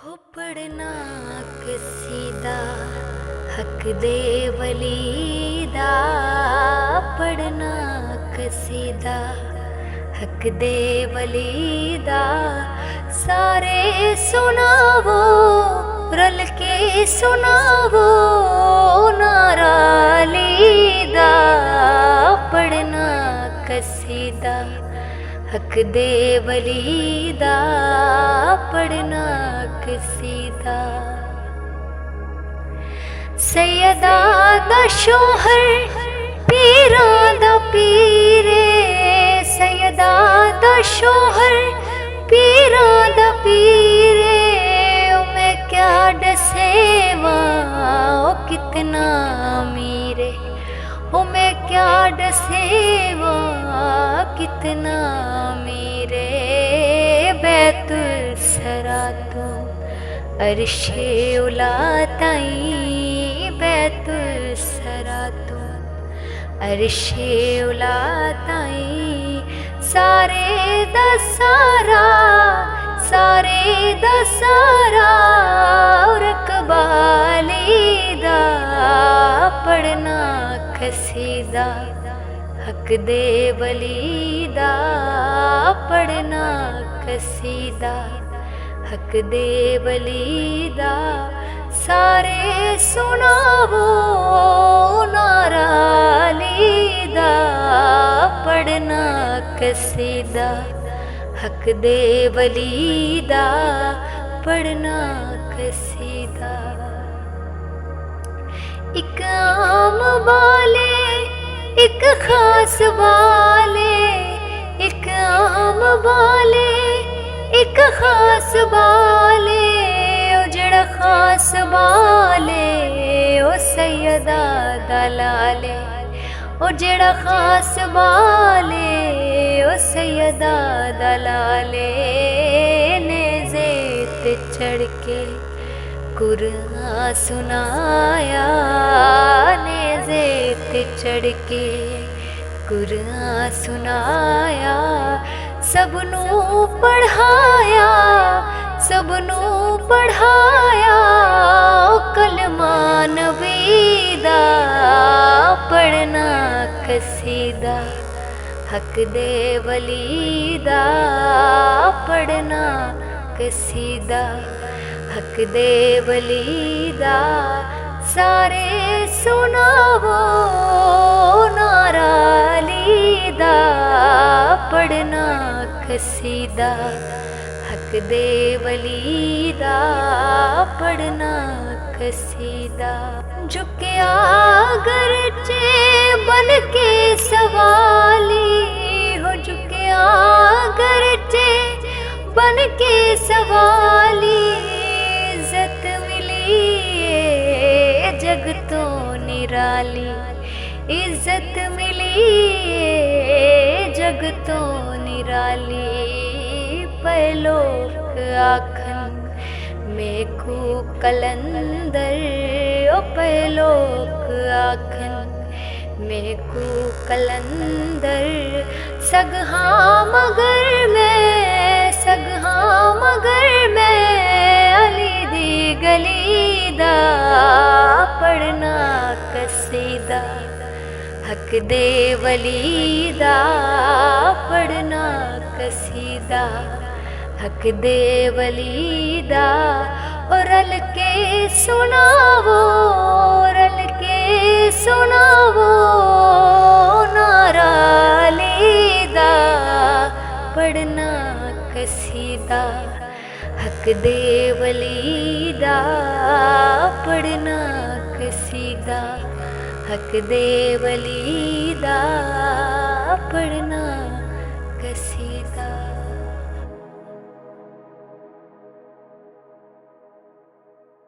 हो पढ़ना कसीदा हक दे वलीदा, पढ़ना कसीदा हक दे वलीदा। सारे सुनावो रल के सुनावो नारा लीदा, पढ़ना कसीदा हक दे वलीदा, पढ़ना कसीदा। सैयदा दा शोहर पीरां दा पीरे, सैयदा दा शोहर पीरां दा पीरे। ओ मैं क्या डसेवा ओ कितना मीरे, ओ मैं क्या डसेवा कितना मेरे। बैतुल सरा तो अर्शे उला ताईं, बैतुल सरा तो अर्शे उला ताईं। सारे दा सारा, सारे दा सारा रकबा लीदा, पढ़ना कसीदा हक दे वलीदा, पढ़ना कसीदा हक दे वलीदा। सारे सुनावो नारा लीदा, पढ़ना कसीदा हक दे वलीदा, पढ़ना कसीदा। इक आम वाले एक खास वाले, एक आम वाले एक खास वाले। ओ जड़ा खास वाले ओ सैयदा दा लाले, ओ जड़ा खास वाले ओ सैयदा दा लाले। नेज़े ते चढ़ के कुरान सुनाया, नेज़े ते चढ़ के कुरान सुनाया। सबनू पढ़ाया, सबनू पढ़ाया कलमा नबीदा, पढ़ना कसीदा हक दे वलीदा, पढ़ना कसीदा हक दे वलीदा। सारे सुनावो नारा लीदा, पढ़ना कसीदा हक दे वलीदा, पढ़ना कसीदा। झुकिया गरचे बन के सवाली, हो झुकिया गरचे बन के सवाली। इज्जत मिली जग तो निराली, इज्जत मिली जग तो निराली। पहलोक आखन मेकू कलंदर, ओ पहलोक आखन मेकू कलंदर। सगहा मगर मैं, सगहा मगर मैं अली दी गलीदा, पढ़ना कसीदा हक दे वलीदा, पढ़ना कसीदा हक दे वलीदा। और रल के सुनावो, रल के सुनावो नारा लीदा, पढ़ना कसीदा हक दे वलीदा, पढ़ना कसीदा हक दे वलीदा, पढ़ना